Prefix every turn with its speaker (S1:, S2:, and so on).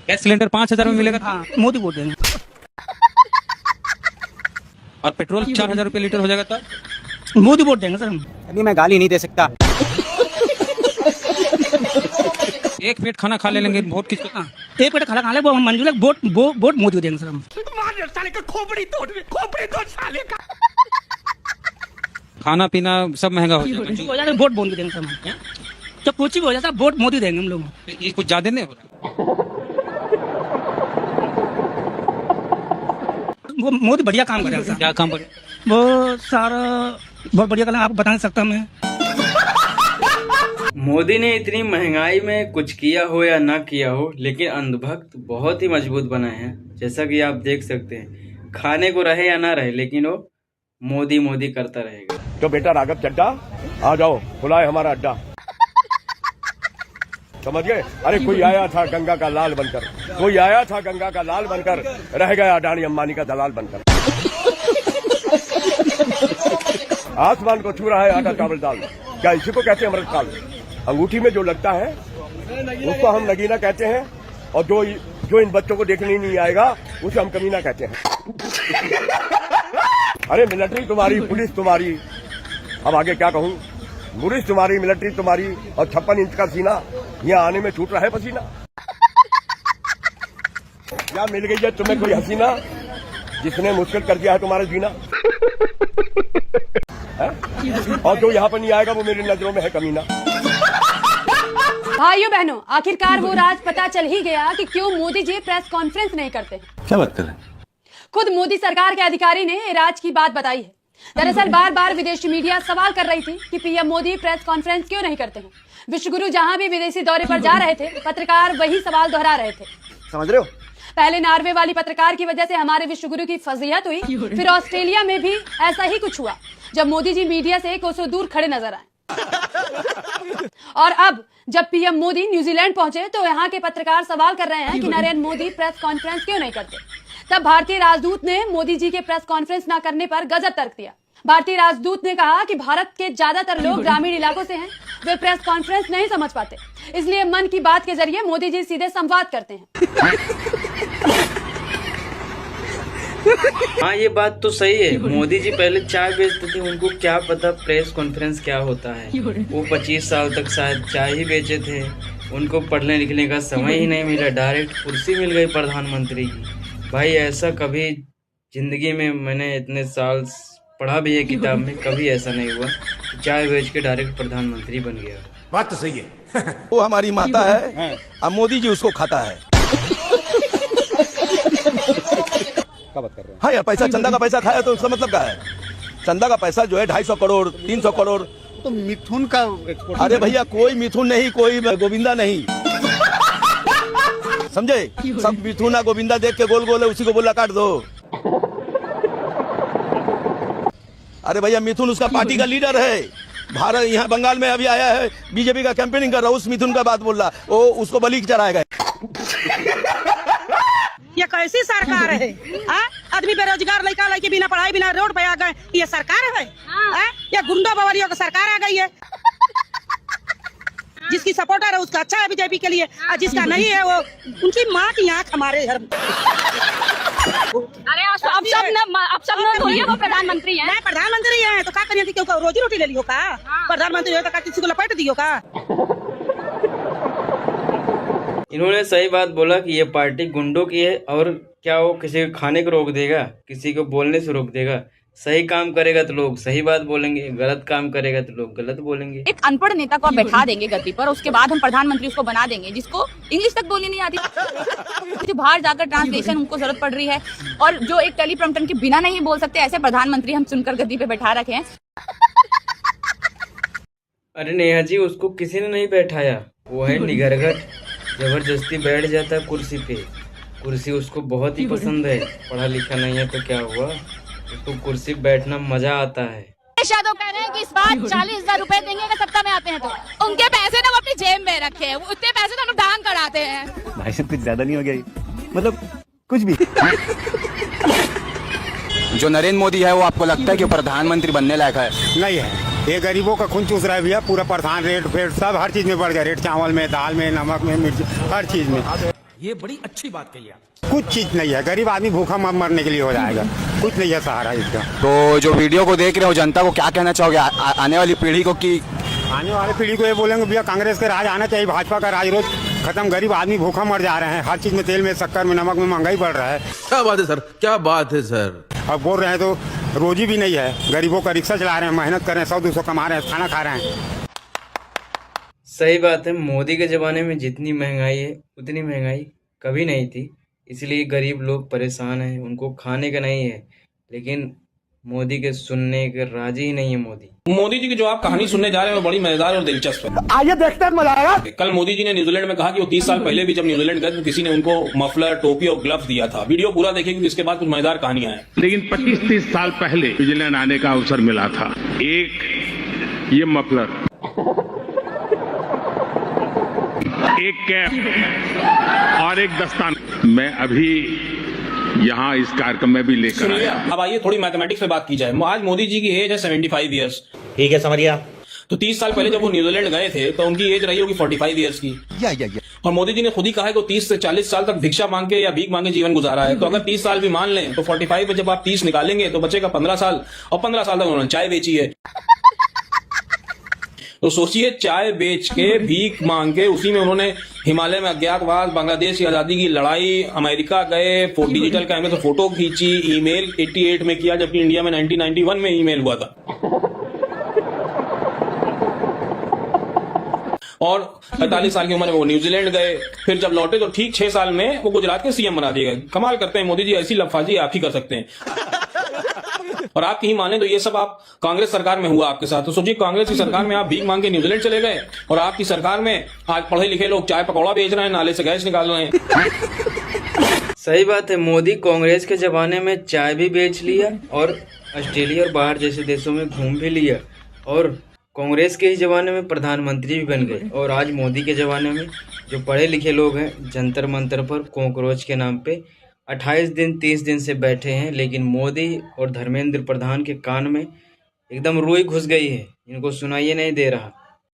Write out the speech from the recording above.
S1: Gas cylinder 5,000 में मिलेगा।
S2: हाँ, मोदी वोट देंगे।
S1: और पेट्रोल 4,000 रुपये लीटर हो जाएगा तो
S2: मोदी वोट देंगे सर हम।
S3: अभी मैं गाली नहीं दे सकता।
S1: एक प्लेट खाना खा ले लेंगे, वोट किसको?
S2: हाँ, एक पेट खाना खा ले वो हम मंजूर है, वोट मोदी को देंगे सर हम।
S1: खाना पीना सब महंगा हो
S2: हो
S1: जाएगा।
S2: जाए वोट मोदी देंगे सर हम। जब कुछ भी हो जाता है वोट मोदी देंगे हम लोग।
S1: ये कुछ ज्यादा नहीं हो रहा?
S2: वो मोदी बढ़िया काम करेगा सर।
S1: क्या काम पर?
S2: वो सारा बहुत बढ़िया काम, आपको बता नहीं सकता मैं।
S4: मोदी ने इतनी महंगाई में कुछ किया हो या ना किया हो, लेकिन अंधभक्त बहुत ही मजबूत बनाए हैं। जैसा कि आप देख सकते हैं, खाने को रहे या ना रहे, लेकिन वो मोदी मोदी करता रहेगा।
S5: तो बेटा राघव चड्डा आ जाओ, खुला है हमारा अड्डा। समझ गए? अरे कोई आया था गंगा का लाल बनकर, कोई आया था गंगा का लाल बनकर, रह गया अडानी अंबानी का दलाल बनकर। आसमान को छू रहा है आटा चावल दाल, क्या इसी को कहते हैं अमृतकाल? अंगूठी में जो लगता है उसको हम नगीना कहते हैं, और जो इन बच्चों को देखने नहीं आएगा उसे हम कमीना कहते हैं। अरे मिलिट्री तुम्हारी, पुलिस तुम्हारी, अब आगे क्या कहूँ? पुलिस तुम्हारी, मिलिट्री तुम्हारी, और 56 इंच का सीना, यहाँ आने में छूट रहा है पसीना। क्या मिल गई है तुम्हें कोई हसीना जिसने मुश्किल कर दिया है तुम्हारा जीना? और जो यहाँ पर नहीं आएगा वो मेरी नजरों में है कमीना।
S6: भाइयों बहनों, आखिरकार वो राज पता चल ही गया कि क्यों मोदी जी प्रेस कॉन्फ्रेंस नहीं करते।
S7: क्या बात कर रहे हैं?
S6: खुद मोदी सरकार के अधिकारी ने राज की बात बताई है। दरअसल बार बार विदेशी मीडिया सवाल कर रही थी कि पीएम मोदी प्रेस कॉन्फ्रेंस क्यों नहीं करते हैं। विश्वगुरु जहां भी विदेशी दौरे पर जा रहे थे, पत्रकार वही सवाल दोहरा रहे थे।
S3: समझ रहे हो?
S6: पहले नॉर्वे वाली पत्रकार की वजह से हमारे विश्वगुरु की फजीहत हुई, फिर ऑस्ट्रेलिया में भी ऐसा ही कुछ हुआ जब मोदी जी मीडिया से कोसों दूर खड़े नजर आए। और अब जब पीएम मोदी न्यूजीलैंड पहुंचे तो यहाँ के पत्रकार सवाल कर रहे हैं कि नरेंद्र मोदी प्रेस कॉन्फ्रेंस क्यों नहीं करते। तब भारतीय राजदूत ने मोदी जी के प्रेस कॉन्फ्रेंस न करने पर गजब तर्क दिया। भारतीय राजदूत ने कहा कि भारत के ज्यादातर लोग ग्रामीण इलाकों से हैं, वे प्रेस कॉन्फ्रेंस नहीं समझ पाते, इसलिए मन की बात के जरिए मोदी जी सीधे संवाद करते हैं।
S4: हाँ, ये बात तो सही है। मोदी जी पहले चाय बेचते थे, उनको क्या पता प्रेस कॉन्फ्रेंस क्या होता है। वो 25 साल तक शायद चाय ही बेचे थे, उनको पढ़ने लिखने का समय ही नहीं मिला, डायरेक्ट कुर्सी मिल गई प्रधानमंत्री की। भाई ऐसा कभी जिंदगी में, मैंने इतने साल पढ़ा भी है किताब में, कभी ऐसा नहीं हुआ चाय बेच के डायरेक्ट प्रधानमंत्री बन गया।
S7: बात तो सही है। वो हमारी माता है, अब मोदी जी उसको खाता है।
S3: क्या बात कर रहे हैं?
S7: हाँ यार, पैसा चंदा का पैसा खाया तो उसका मतलब क्या है? चंदा का पैसा जो है 250 करोड़ 300 करोड़
S8: तो मिथुन का एक्सपोर्ट।
S7: अरे भैया, कोई मिथुन नहीं, कोई गोविंदा नहीं, समझे? सब मिथुन गोविंदा देख के गोल गोल है, उसी को बोला काट दो। अरे भैया, मिथुन उसका पार्टी का लीडर है। भारत यहाँ बंगाल में अभी आया है, बीजेपी का कैंपेनिंग कर रहा, उस मिथुन का बात बोल रहा, वो उसको बलि चढ़ाएगा।
S9: ये कैसी सरकार है? आदमी बेरोजगार लड़का लड़की बिना पढ़ाई बिना रोड पे आ गए, ये सरकार है? ये गुंडा बवालियों की सरकार आ गई है। जिसकी सपोर्टर है उसका अच्छा है बीजेपी के लिए, और जिसका नहीं है वो उनकी माँ की आँख हमारे घर में।
S6: अरे अब सब थोड़ी वो प्रधानमंत्री हैं।
S9: नहीं, प्रधानमंत्री है तो क्या करिए? क्यों रोजी रोटी ले लियो का? प्रधानमंत्री हो तो किसी को लपेट दियो का?
S4: इन्होंने सही बात बोला कि ये पार्टी गुंडों की है, और क्या वो किसी को खाने को रोक देगा, किसी को बोलने से रोक देगा? सही काम करेगा तो लोग सही बात बोलेंगे, गलत काम करेगा तो लोग गलत बोलेंगे।
S6: एक अनपढ़ नेता को आप बैठा देंगे गद्दी पर, उसके बाद हम प्रधानमंत्री उसको बना देंगे जिसको इंग्लिश तक बोलनी नहीं आती, जो बाहर जाकर ट्रांसलेशन उनको जरूरत पड़ रही है, और जो एक टेलीप्रॉम्प्टर के बिना नहीं बोल सकते, ऐसे प्रधानमंत्री हम चुनकर गद्दी पे बैठा रखे हैं।
S4: अरे नेहा जी, उसको किसी ने नहीं बैठाया, वो है निगरगट, जबरदस्ती बैठ जाता है कुर्सी पे। कुर्सी उसको बहुत ही पसंद है, पढ़ा लिखा नहीं है तो क्या हुआ, उसको कुर्सी बैठना मजा आता है।
S6: यादव कह रहे हैं कि इस बार 40,000 रुपए देंगे अगर सत्ता में आते हैं तो। उनके पैसे ना वो अपनी जेब में रखे हैं, उतने पैसे तो हम दान कराते हैं।
S3: भाई साहब कुछ ज्यादा नहीं हो गया? मतलब कुछ भी। जो नरेंद्र मोदी है वो आपको लगता है कि प्रधानमंत्री बनने लायक है?
S8: नहीं है। ये गरीबों का खून चूस रहा है भैया, पूरा प्रधान रेट फेट सब हर चीज में बढ़ गया रेट, चावल में, दाल में, नमक में, मिर्च, हर चीज में।
S1: ये बड़ी अच्छी बात कही आप।
S8: कुछ चीज नहीं है, गरीब आदमी भूखा मरने के लिए हो जाएगा, कुछ नहीं है सहारा इसका।
S3: तो जो वीडियो को देख रहे हो जनता को क्या कहना चाहोगे आने वाली पीढ़ी को कि
S8: आने वाली पीढ़ी को ये बोलेंगे भैया कांग्रेस के राज आना चाहिए, भाजपा का राज रोज खत्म, गरीब आदमी भूखा मर जा रहे हैं, हर चीज में तेल में शक्कर में नमक में महंगाई बढ़ रहा है।
S7: क्या बात है सर, क्या बात है सर।
S8: अब बोल रहे हैं तो रोजी भी नहीं है, गरीबों का रिक्शा चला रहे हैं, मेहनत कर रहे हैं, 100-200 कमा रहे हैं, खाना खा रहे हैं।
S4: सही बात है, मोदी के ज़माने में जितनी महंगाई है उतनी महंगाई कभी नहीं थी, इसलिए गरीब लोग परेशान हैं, उनको खाने का नहीं है। लेकिन मोदी के सुनने के राजी ही नहीं है मोदी
S1: जी की जो आप कहानी सुनने जा रहे हैं वो बड़ी मजेदार और दिलचस्प है।
S5: आइए देखते हैं, मजा आएगा।
S1: कल मोदी जी ने न्यूजीलैंड में कहा कि वो 30 साल पहले भी जब न्यूजीलैंड गए तो किसी ने उनको मफलर, टोपी और ग्लव्स दिया था। वीडियो पूरा देखिए क्योंकि इसके बाद कुछ मजेदार कहानियां हैं।
S10: लेकिन 25-30 साल पहले न्यूजीलैंड आने का अवसर मिला था। एक ये मफलर, एक कैप और एक दस्तान मैं अभी यहाँ इस कार्यक्रम में भी लेकर आया।
S1: अब आइए थोड़ी मैथमेटिक्स पे बात की जाए। आज मोदी जी की एज है 75 ईयर्स।
S2: ठीक है, समझिए आप।
S1: तो 30 साल पहले जब वो न्यूजीलैंड गए थे तो उनकी एज रही होगी 45 ईयर्स की। और मोदी जी ने खुद ही कहा है कि 30 से 40 साल तक भिक्षा मांग के या भीख मांगे जीवन गुजारा है। तो अगर 30 साल भी मान लें तो 45 में जब आप 30 निकालेंगे तो बचेगा 15 साल, और 15 साल तक उन्होंने चाय बेची है। तो सोचिए, चाय बेच के, भीख मांग के, उसी में उन्होंने हिमालय में अज्ञातवास, बांग्लादेश की आजादी की लड़ाई, अमेरिका गए, डिजिटल कैमरे से फोटो खींची, ईमेल 88 में किया जबकि इंडिया में 1991 में ईमेल हुआ था। और 45 साल की उम्र में वो न्यूजीलैंड गए, फिर जब लौटे तो ठीक 6 साल में वो गुजरात के सीएम बना दिए गए। कमाल करते हैं मोदी जी, ऐसी लफाजी आप ही कर सकते हैं। और आप कहीं माने तो ये सब आप कांग्रेस सरकार में हुआ आपके साथ। तो सोचिए, कांग्रेस की सरकार में आप भीख मांग के न्यूजीलैंड चले गए और आपकी सरकार में आज पढ़े लिखे लोग चाय पकौड़ा बेच रहे हैं, नाले से गैस निकाल रहे हैं।
S4: सही बात है, मोदी कांग्रेस के जमाने में चाय भी बेच लिया और ऑस्ट्रेलिया और बाहर जैसे देशों में घूम भी लिया, और कांग्रेस के ही जमाने में प्रधानमंत्री भी बन गए। और आज मोदी के जमाने में जो पढ़े लिखे लोग हैं जंतर मंतर पर कॉकरोच के नाम पे 28 दिन 30 दिन से बैठे हैं, लेकिन मोदी और धर्मेंद्र प्रधान के कान में एकदम रुई घुस गई है, इनको सुनाई नहीं दे रहा।